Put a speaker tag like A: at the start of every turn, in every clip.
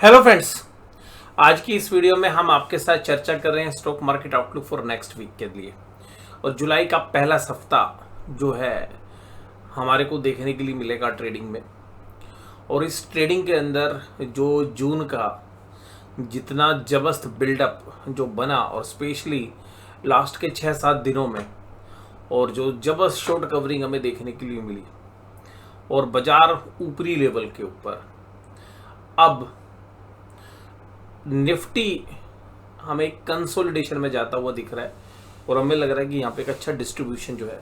A: Hello friends, आज की इस वीडियो में हम आपके साथ चर्चा कर रहे हैं stock market outlook for next week के लिए। और जुलाई का पहला सप्ताह जो है हमारे को देखने के लिए मिलेगा ट्रेडिंग में। और इस ट्रेडिंग के अंदर जो जून का जितना जबरदस्त बिल्डअप जो बना और स्पेशली लास्ट के 6-7 दिनों में, और जो जबरदस्त शॉर्ट कवरिंग हमें देखने के लिए मिली और बाजार ऊपरी लेवल के ऊपर, अब निफ्टी हमें कंसोलिडेशन में जाता हुआ दिख रहा है। और हमें लग रहा है कि यहाँ पे एक अच्छा डिस्ट्रीब्यूशन जो है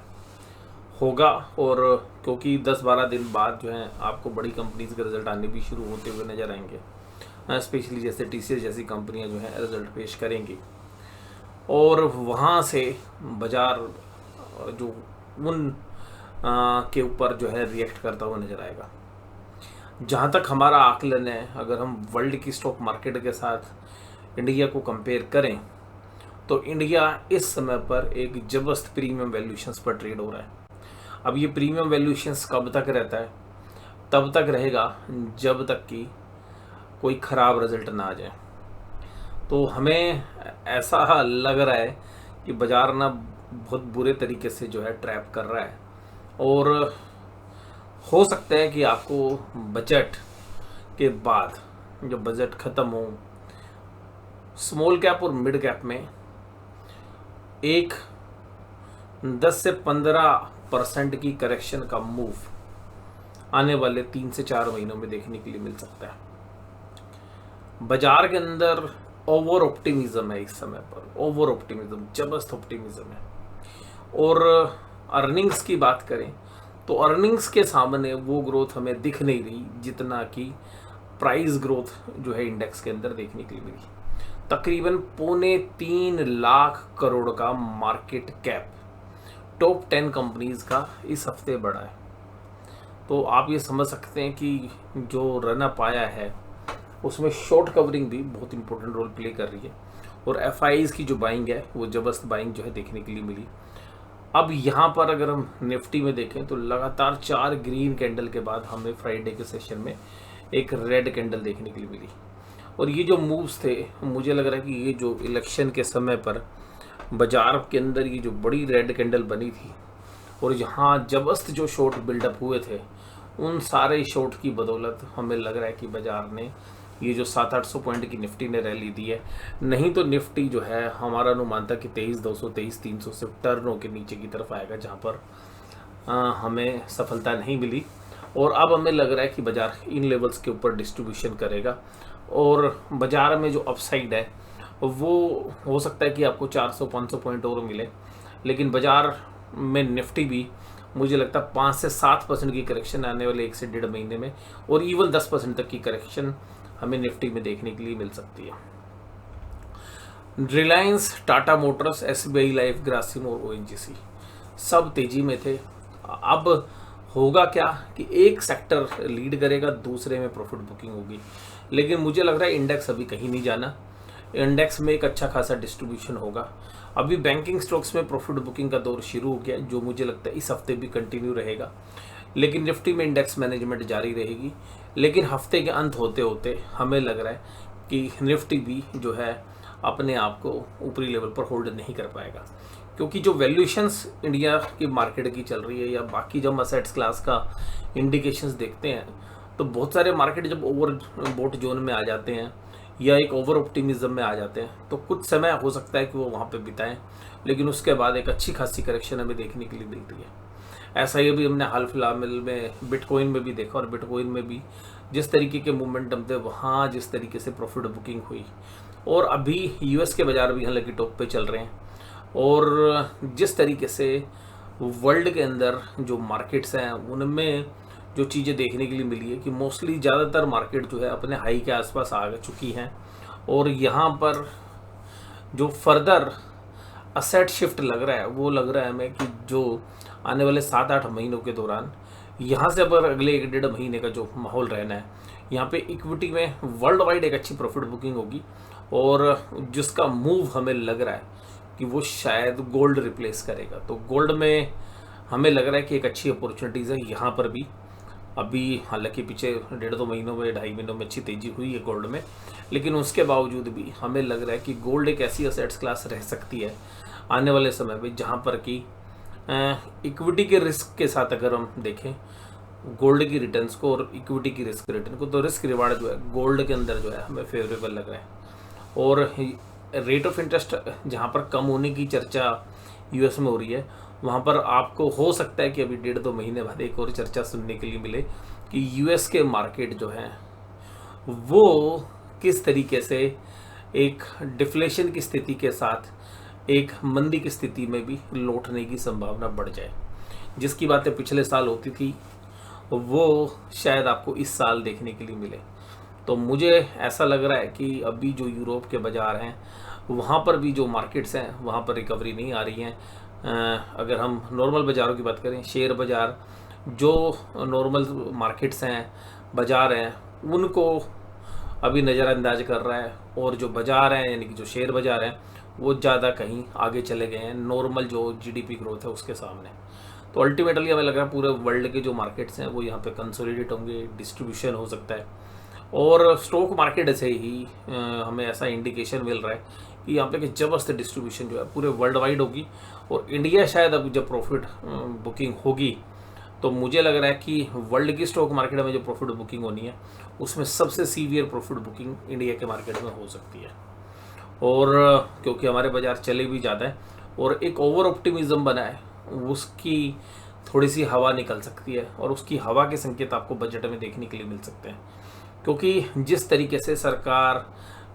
A: होगा। और क्योंकि 10-12 दिन बाद जो है आपको बड़ी कंपनीज के रिजल्ट आने भी शुरू होते हुए नजर आएंगे, स्पेशली जैसे टीसीएस जैसी कंपनियां जो है रिजल्ट पेश करेंगी। और वहाँ से बाजार जो उन के ऊपर जो है रिएक्ट करता हुआ नजर आएगा। जहाँ तक हमारा आकलन है, अगर हम वर्ल्ड की स्टॉक मार्केट के साथ इंडिया को कंपेयर करें तो इंडिया इस समय पर एक जबरदस्त प्रीमियम वैल्यूशंस पर ट्रेड हो रहा है। अब ये प्रीमियम वैल्यूशंस कब तक रहता है? तब तक रहेगा जब तक कि कोई ख़राब रिजल्ट ना आ जाए। तो हमें ऐसा लग रहा है कि बाजार ना बहुत बुरे तरीके से जो है ट्रैप कर रहा है। और हो सकता है कि आपको बजट के बाद, जब बजट ख़त्म हो, स्मॉल कैप और मिड कैप में एक 10 से 15% की करेक्शन का मूव आने वाले 3 से 4 महीनों में देखने के लिए मिल सकता है। बाजार के अंदर ओवर ऑप्टिमिज्म है इस समय पर, ओवर ऑप्टिमिज्म, जबरदस्त ऑप्टिमिज्म है। और अर्निंग्स की बात करें तो अर्निंग्स के सामने वो ग्रोथ हमें दिख नहीं रही जितना कि प्राइस ग्रोथ जो है इंडेक्स के अंदर देखने के लिए मिली। तकरीबन 2.25 लाख करोड़ का मार्केट कैप टॉप 10 कंपनीज का इस हफ्ते बढ़ा है। तो आप ये समझ सकते हैं कि जो रन अप आया है उसमें शॉर्ट कवरिंग भी बहुत इंपॉर्टेंट रोल प्ले कर रही है। और एफआईज की जो बाइंग है वो जबरदस्त बाइंग जो है देखने के लिए मिली। अब यहाँ पर अगर हम निफ्टी में देखें तो लगातार 4 ग्रीन कैंडल के बाद हमें फ्राइडे के सेशन में एक रेड कैंडल देखने के लिए मिली। और ये जो मूव्स थे, मुझे लग रहा है कि ये जो इलेक्शन के समय पर बाजार के अंदर ये जो बड़ी रेड कैंडल बनी थी और यहाँ जबरदस्त जो शॉर्ट बिल्डअप हुए थे, उन सारे शॉर्ट की बदौलत हमें लग रहा है कि बाजार ने ये जो 700-800 पॉइंट की निफ्टी ने रैली दी है। नहीं तो निफ्टी जो है हमारा अनुमान था कि 23,200 23,300 से टर्न होकर नीचे की तरफ आएगा, जहाँ पर हमें सफलता नहीं मिली। और अब हमें लग रहा है कि बाजार इन लेवल्स के ऊपर डिस्ट्रीब्यूशन करेगा और बाजार में जो अपसाइड है वो हो सकता है कि आपको 400-500 पॉइंट और मिले। लेकिन बाजार में निफ्टी भी मुझे लगता है 5 से 7% की करेक्शन आने वाले 1 से 1.5 महीने में, और इवन 10% तक की करेक्शन हमें निफ्टी में देखने के लिए मिल सकती है। Reliance, Tata Motors, SBI life, Grasim और ओएनजीसी सब तेजी में थे। अब होगा क्या कि एक सेक्टर लीड करेगा, दूसरे में प्रॉफिट बुकिंग होगी। लेकिन मुझे लग रहा है इंडेक्स अभी कहीं नहीं जाना, इंडेक्स में एक अच्छा खासा डिस्ट्रीब्यूशन होगा। अभी बैंकिंग स्टॉक्स में प्रॉफिट बुकिंग का दौर शुरू हो गया, जो मुझे लगता है इस हफ्ते भी कंटिन्यू रहेगा। लेकिन निफ्टी में इंडेक्स मैनेजमेंट जारी रहेगी। लेकिन हफ्ते के अंत होते होते हमें लग रहा है कि निफ्टी भी जो है अपने आप को ऊपरी लेवल पर होल्ड नहीं कर पाएगा, क्योंकि जो वैल्यूएशंस इंडिया की मार्केट की चल रही है या बाकी जब असेट्स क्लास का इंडिकेशंस देखते हैं तो बहुत सारे मार्केट जब ओवर बोट जोन में आ जाते हैं या एक ओवर ऑप्टिमिज्म में आ जाते हैं तो कुछ समय हो सकता है कि वो वहाँ पे बिताएं, लेकिन उसके बाद एक अच्छी खासी करेक्शन हमें देखने के लिए मिलती है। ऐसा ही भी हमने हाल फिलहाल में बिटकॉइन में भी देखा, और बिटकॉइन में भी जिस तरीके के मोमेंटम थे वहाँ जिस तरीके से प्रॉफिट बुकिंग हुई। और अभी यूएस के बाजार भी हालांकि टॉप पे चल रहे हैं। और जिस तरीके से वर्ल्ड के अंदर जो मार्केट्स हैं उनमें जो चीज़ें देखने के लिए मिली है कि मोस्टली ज़्यादातर मार्केट जो है अपने हाई के आसपास आ चुकी हैं। और यहाँ पर जो फर्दर असेट शिफ्ट लग रहा है वो लग रहा है हमें कि जो आने वाले 7-8 महीनों के दौरान यहाँ से अब अगले 1-1.5 महीने का जो माहौल रहना है, यहाँ पे इक्विटी में वर्ल्ड वाइड एक अच्छी प्रॉफिट बुकिंग होगी। और जिसका मूव हमें लग रहा है कि वो शायद गोल्ड रिप्लेस करेगा। तो गोल्ड में हमें लग रहा है कि एक अच्छी अपॉर्चुनिटीज़ है यहाँ पर भी। अभी हालांकि पीछे 1.5-2 महीनों में 2.5 महीनों में अच्छी तेज़ी हुई है गोल्ड में, लेकिन उसके बावजूद भी हमें लग रहा है कि गोल्ड एक ऐसी असेट्स क्लास रह सकती है आने वाले समय में जहाँ पर कि इक्विटी के रिस्क के साथ अगर हम देखें गोल्ड की रिटर्न्स को और इक्विटी की रिस्क रिटर्न को, तो रिस्क रिवार्ड जो है गोल्ड के अंदर जो है हमें फेवरेबल लग रहा है। और रेट ऑफ इंटरेस्ट जहाँ पर कम होने की चर्चा यूएस में हो रही है, वहाँ पर आपको हो सकता है कि अभी 1.5-2 महीने बाद एक और चर्चा सुनने के लिए मिले कि यूएस के मार्केट जो है वो किस तरीके से एक डिफ्लेशन की स्थिति के साथ एक मंदी की स्थिति में भी लौटने की संभावना बढ़ जाए। जिसकी बातें पिछले साल होती थी वो शायद आपको इस साल देखने के लिए मिले। तो मुझे ऐसा लग रहा है कि अभी जो यूरोप के बाज़ार हैं वहाँ पर भी जो मार्केट्स हैं वहाँ पर रिकवरी नहीं आ रही है। अगर हम नॉर्मल बाज़ारों की बात करें, शेयर बाज़ार जो नॉर्मल मार्केट्स हैं, बाज़ार हैं, उनको अभी नज़रअंदाज कर रहा है, और जो बाज़ार हैं यानी कि जो शेयर बाज़ार हैं वो ज़्यादा कहीं आगे चले गए हैं नॉर्मल जो जीडीपी ग्रोथ है उसके सामने। तो अल्टीमेटली हमें लग रहा है पूरे वर्ल्ड के जो मार्केट्स हैं वो यहाँ पे कंसोलिडेट होंगे, डिस्ट्रीब्यूशन हो सकता है, और स्टॉक मार्केट से ही हमें ऐसा इंडिकेशन मिल रहा है कि यहाँ पे कि जबरदस्त डिस्ट्रीब्यूशन जो है पूरे वर्ल्ड वाइड होगी। और इंडिया शायद अब जब प्रॉफिट बुकिंग होगी तो मुझे लग रहा है कि वर्ल्ड की स्टॉक मार्केट में जो प्रॉफिट बुकिंग होनी है उसमें सबसे सीवियर प्रॉफिट बुकिंग इंडिया के मार्केट में हो सकती है। और क्योंकि हमारे बाज़ार चले भी ज़्यादा है और एक ओवर ऑप्टिमिज्म बना है, उसकी थोड़ी सी हवा निकल सकती है, और उसकी हवा के संकेत आपको बजट में देखने के लिए मिल सकते हैं। क्योंकि जिस तरीके से सरकार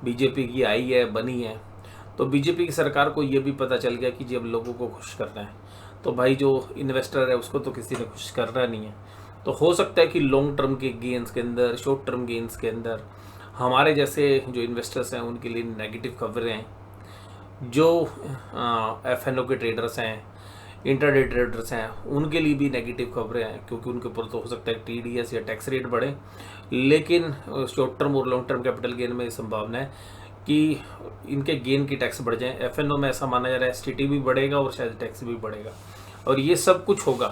A: बीजेपी की आई है, बनी है, तो बीजेपी की सरकार को ये भी पता चल गया कि जब लोगों को खुश करना है तो भाई जो इन्वेस्टर है उसको तो किसी ने खुश करना नहीं है। तो हो सकता है कि लॉन्ग टर्म के गेंस के अंदर, शॉर्ट टर्म गेंस के अंदर हमारे जैसे जो इन्वेस्टर्स हैं उनके लिए नेगेटिव खबरें हैं, जो एफएनओ के ट्रेडर्स हैं, इंटरडे ट्रेडर्स हैं, उनके लिए भी नेगेटिव खबरें हैं, क्योंकि उनके ऊपर तो हो सकता है टीडीएस या टैक्स रेट बढ़े। लेकिन शॉर्ट टर्म और लॉन्ग टर्म कैपिटल गेन में संभावना है कि इनके गेन की टैक्स बढ़ जाए। एफएनओ में ऐसा माना जा रहा है एसटीटी भी बढ़ेगा और शायद टैक्स भी बढ़ेगा, और ये सब कुछ होगा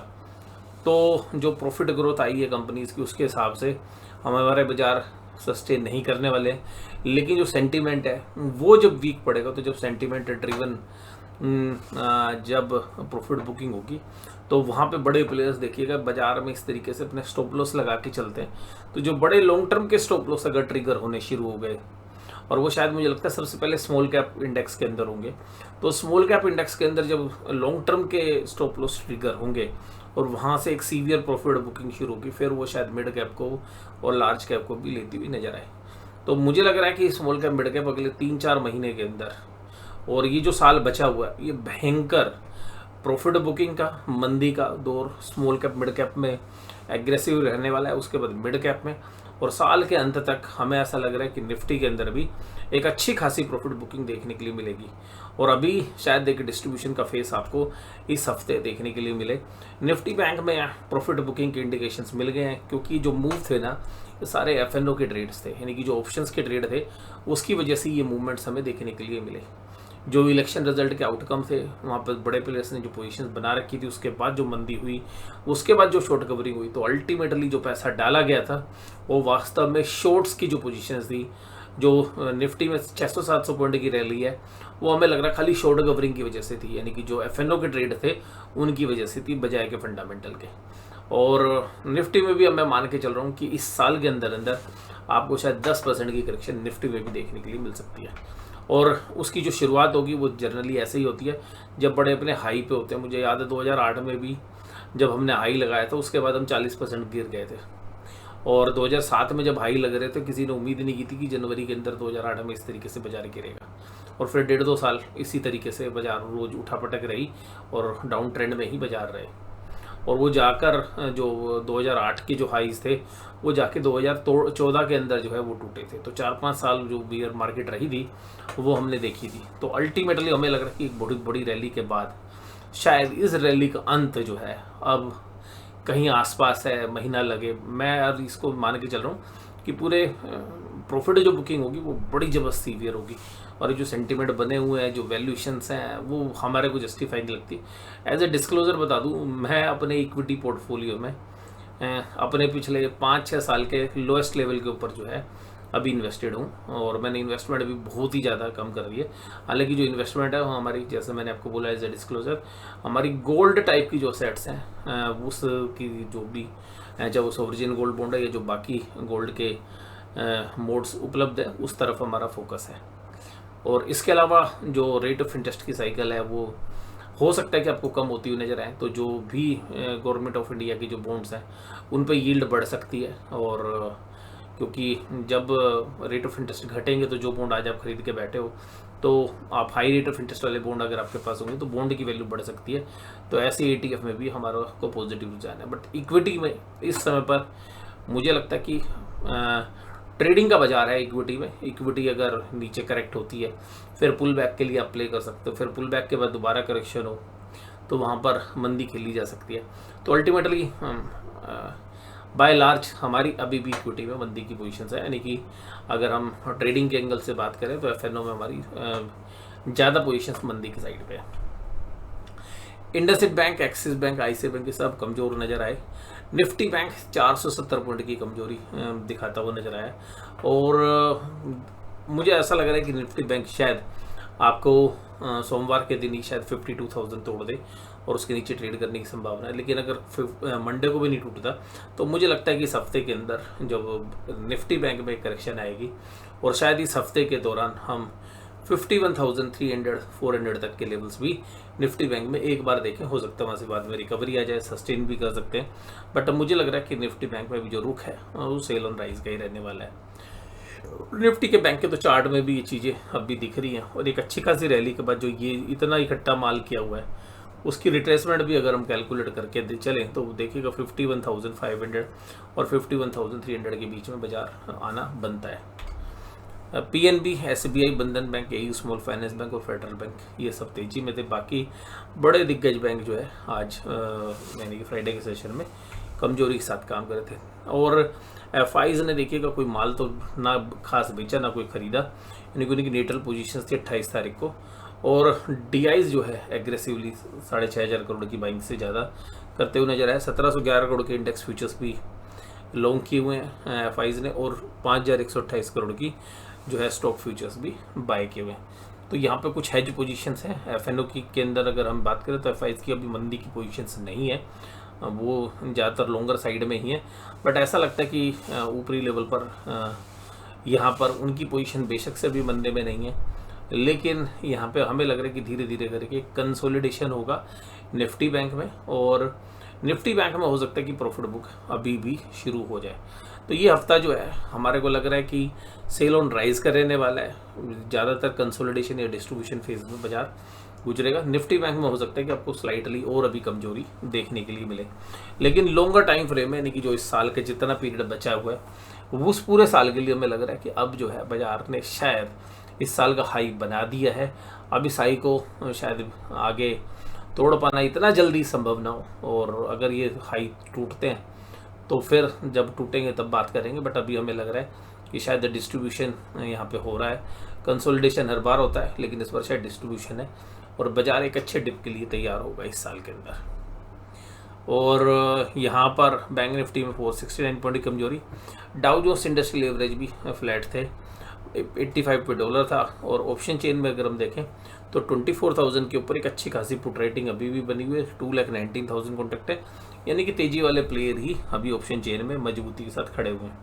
A: तो जो प्रॉफिट ग्रोथ आई है कंपनीज़ की उसके हिसाब से हमारे बाज़ार सस्टेन नहीं करने वाले हैं। लेकिन जो सेंटीमेंट है वो जब वीक पड़ेगा, तो जब सेंटीमेंट ड्रिवन जब प्रॉफिट बुकिंग होगी तो वहाँ पे बड़े प्लेयर्स देखिएगा बाजार में इस तरीके से अपने स्टॉप लॉस लगा के चलते हैं। तो जो बड़े लॉन्ग टर्म के स्टॉप लॉस अगर ट्रिगर होने शुरू हो गए, और वो शायद मुझे लगता है सबसे पहले स्मॉल कैप इंडेक्स के अंदर होंगे, तो स्मॉल कैप इंडेक्स के अंदर जब लॉन्ग टर्म के स्टॉप लॉस ट्रिगर होंगे और वहाँ से एक सीवियर प्रॉफिट बुकिंग शुरू होगी, फिर वो शायद मिड कैप को और लार्ज कैप को भी लेती हुई नजर आए। तो मुझे लग रहा है कि स्मॉल कैप मिड कैप अगले 3-4 महीने के अंदर, और ये जो साल बचा हुआ है ये भयंकर प्रॉफिट बुकिंग का, मंदी का दौर स्मॉल कैप मिड कैप में एग्रेसिव रहने वाला है, उसके बाद मिड कैप में, और साल के अंत तक हमें ऐसा लग रहा है कि निफ्टी के अंदर भी एक अच्छी खासी प्रॉफिट बुकिंग देखने के लिए मिलेगी। और अभी शायद देखिए डिस्ट्रीब्यूशन का फेस आपको इस हफ्ते देखने के लिए मिले। निफ्टी बैंक में प्रॉफिट बुकिंग के इंडिकेशंस मिल गए हैं, क्योंकि जो मूव थे ना ये सारे एफएनओ के ट्रेड्स थे, यानी कि जो ऑप्शंस के ट्रेड थे उसकी वजह से ये मूवमेंट्स हमें देखने के लिए मिले। जो इलेक्शन रिजल्ट के आउटकम थे वहाँ पर बड़े प्लेयर्स ने जो पोजीशंस बना रखी थी, उसके बाद जो मंदी हुई, उसके बाद जो शॉर्ट कवरिंग हुई, तो अल्टीमेटली जो पैसा डाला गया था वो वास्तव में शॉर्ट्स की जो पोजीशंस थी, जो निफ्टी में 600-700 पॉइंट की रैली है वो हमें लग रहा है खाली शॉर्ट कवरिंग की वजह से थी, यानी कि जो एफएनओ के ट्रेड थे उनकी वजह से थी बजाय के फंडामेंटल के। और निफ्टी में भी अब मैं मान के चल रहा हूँ कि इस साल के अंदर अंदर आपको शायद 10% की करेक्शन निफ्टी में भी देखने के लिए मिल सकती है। और उसकी जो शुरुआत होगी वो जनरली ऐसे ही होती है जब बड़े अपने हाई पे होते हैं। मुझे याद है 2008 में भी जब हमने हाई लगाया था उसके बाद हम 40% गिर गए थे, और 2007 में जब हाई लग रहे थे किसी ने उम्मीद नहीं की थी कि जनवरी के अंदर 2008 में इस तरीके से बाजार गिरेगा। और फिर 1.5-2 साल इसी तरीके से बाजार रोज उठापटक रही और डाउन ट्रेंड में ही बाजार रहे, और वो जाकर जो 2008 के जो हाईज थे वो जाके 2014 के अंदर जो है वो टूटे थे। तो 4-5 साल जो बियर मार्केट रही थी वो हमने देखी थी। तो अल्टीमेटली हमें लग रहा है कि एक बहुत बड़ी रैली के बाद शायद इस रैली का अंत जो है अब कहीं आसपास है, महीना लगे। मैं अब इसको मान के चल रहा हूँ कि पूरे प्रॉफिट जो बुकिंग होगी वो बड़ी जबरदस्त सीवियर होगी, और जो सेंटीमेंट बने हुए हैं, जो वैल्यूएशंस हैं, वो हमारे को जस्टिफाई नहीं लगती। एज ए डिस्क्लोजर बता दूं, मैं अपने इक्विटी पोर्टफोलियो में अपने पिछले 5-6 साल के लोएस्ट लेवल के ऊपर जो है अभी इन्वेस्टेड हूँ, और मैंने इन्वेस्टमेंट अभी बहुत ही ज़्यादा कम कर दी है। हालांकि जो इन्वेस्टमेंट है वो हमारी, जैसे मैंने आपको बोला एज ए डिस्क्लोजर, हमारी गोल्ड टाइप की जो सेट्स हैं उसकी जो भी चाहे वो सोवरेन गोल्ड बॉन्ड है या जो बाकी गोल्ड के मोड्स उपलब्ध है उस तरफ हमारा फोकस है। और इसके अलावा जो रेट ऑफ इंटरेस्ट की साइकिल है वो हो सकता है कि आपको कम होती हुई नज़र आए, तो जो भी गवर्नमेंट ऑफ इंडिया की जो बॉन्ड्स हैं उन पर यील्ड बढ़ सकती है। और क्योंकि जब रेट ऑफ इंटरेस्ट घटेंगे तो जो बॉन्ड आज आप खरीद के बैठे हो, तो आप हाई रेट ऑफ इंटरेस्ट वाले बॉन्ड अगर आपके पास होंगे तो बॉन्ड की वैल्यू बढ़ सकती है। तो ऐसे ETF में भी हमारा को पॉजिटिव रुझान है। बट इक्विटी में इस समय पर मुझे लगता है कि ट्रेडिंग का बाजार है इक्विटी में। इक्विटी अगर नीचे करेक्ट होती है फिर पुल बैक के लिए आप प्ले कर सकते हो, फिर पुल बैक के बाद दोबारा करेक्शन हो तो वहाँ पर मंदी खेली जा सकती है। तो अल्टीमेटली बाय लार्ज हमारी अभी भी इक्विटी में मंदी की पोजीशन है, यानी कि अगर हम ट्रेडिंग के एंगल से बात करें तो FNO में हमारी ज़्यादा पोजीशन मंदी की साइड पे है। IndusInd bank, axis bank, ICICI bank ये सब कमज़ोर नज़र आए। निफ्टी बैंक 470 पॉइंट की कमजोरी दिखाता हुआ नजर आया, और मुझे ऐसा लग रहा है कि निफ्टी बैंक शायद आपको सोमवार के दिन ही शायद 52,000 तोड़ दे और उसके नीचे ट्रेड करने की संभावना है। लेकिन अगर मंडे को भी नहीं टूटता तो मुझे लगता है कि इस हफ्ते के अंदर जब निफ्टी बैंक में करेक्शन आएगी और शायद इस हफ्ते के दौरान हम 51,300-400 तक के लेवल्स भी निफ्टी बैंक में एक बार देखें। हो सकता है वहाँ से बाद में रिकवरी आ जाए, सस्टेन भी कर सकते हैं। बट अब मुझे लग रहा है कि निफ्टी बैंक में भी जो रुख है वो सेल ऑन राइज का ही रहने वाला है। निफ्टी के बैंक के तो चार्ट में भी ये चीज़ें अब भी दिख रही हैं, और एक अच्छी खासी रैली के बाद जो ये इतना इकट्ठा माल किया हुआ है उसकी रिट्रेसमेंट भी अगर हम कैलकुलेट करके चलें तो देखिएगा 51,500 और 51,300 के बीच में बाजार आना बनता है। PNB, SBI, बंधन bank, AU small finance bank और फेडरल बैंक ये सब तेजी में थे। बाकी बड़े दिग्गज बैंक जो है आज यानी कि फ्राइडे के सेशन में कमजोरी के साथ काम कर रहे थे। और FIs ने देखिएगा कोई माल तो ना खास बेचा ना कोई खरीदा, यानी कि उनकी न्यूट्रल पोजीशन थी 28 तारीख को। और DIs जो है एग्रेसिवली 6,500 करोड़ की बाइंग से ज़्यादा करते हुए नजर आए। 1711 करोड़ के इंडेक्स फ्यूचर्स भी लॉन्ग किए हुए हैं FIs ने, और 5,128 करोड़ की जो है स्टॉक फ्यूचर्स भी बाय किए हुए हैं। तो यहाँ पे कुछ हेज पोजीशंस हैं FNO की के अंदर। अगर हम बात करें तो FIs की अभी मंदी की पोजीशंस नहीं है, वो ज़्यादातर लॉन्गर साइड में ही है। बट ऐसा लगता है कि ऊपरी लेवल पर यहाँ पर उनकी पोजीशन बेशक से भी मंदे में नहीं है, लेकिन यहाँ पे हमें लग रहा है कि धीरे धीरे करके कंसोलिडेशन होगा निफ्टी बैंक में, और निफ्टी बैंक में हो सकता है कि प्रॉफिट बुक अभी भी शुरू हो जाए। तो ये हफ्ता जो है हमारे को लग रहा है कि सेल ऑन राइज का रहने वाला है। ज़्यादातर कंसोलिडेशन या डिस्ट्रीब्यूशन फेज में बाजार गुजरेगा। निफ्टी बैंक में हो सकता है कि आपको स्लाइटली और अभी कमजोरी देखने के लिए मिले, लेकिन लॉन्गर टाइम फ्रेम में, यानी कि जो इस साल के जितना पीरियड बचा हुआ है उस पूरे साल के लिए हमें लग रहा है कि अब जो है बाजार ने शायद इस साल का हाई बना दिया है। अब इस हाई को शायद आगे तोड़ पाना इतना जल्दी संभव ना हो, और अगर ये हाई टूटते हैं तो फिर जब टूटेंगे तब बात करेंगे। बट अभी हमें लग रहा है कि शायद डिस्ट्रीब्यूशन यहाँ पे हो रहा है। कंसोलिडेशन हर बार होता है, लेकिन इस बार शायद डिस्ट्रीब्यूशन है और बाजार एक अच्छे डिप के लिए तैयार होगा इस साल के अंदर। और यहाँ पर बैंक निफ्टी में 469 पॉइंट की कमजोरी। डाउ जोन्स इंडस्ट्रियल एवरेज भी फ्लैट थे, 85 पे डॉलर था। और ऑप्शन चेन में अगर हम देखें तो 24,000 के ऊपर एक अच्छी खासी पुट रेटिंग अभी भी बनी हुई है। 2,19,000 कॉन्टेक्ट है, यानी कि तेजी वाले प्लेयर ही अभी ऑप्शन चेन में मजबूती के साथ खड़े हुए हैं।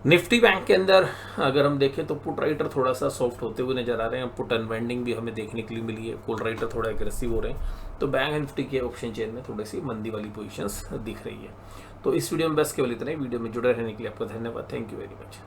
A: निफ्टी बैंक के अंदर अगर हम देखें तो पुट राइटर थोड़ा सा सॉफ्ट होते हुए नजर आ रहे हैं। पुट अनवाइंडिंग भी हमें देखने के लिए मिली है, कॉल राइटर थोड़ा एग्रेसिव हो रहे हैं। तो बैंक निफ्टी के ऑप्शन चेन में थोड़ी सी मंदी वाली पोजीशंस दिख रही है। तो इस वीडियो में बस केवल इतना ही। वीडियो में जुड़े रहने के लिए आपका धन्यवाद। Thank you very much.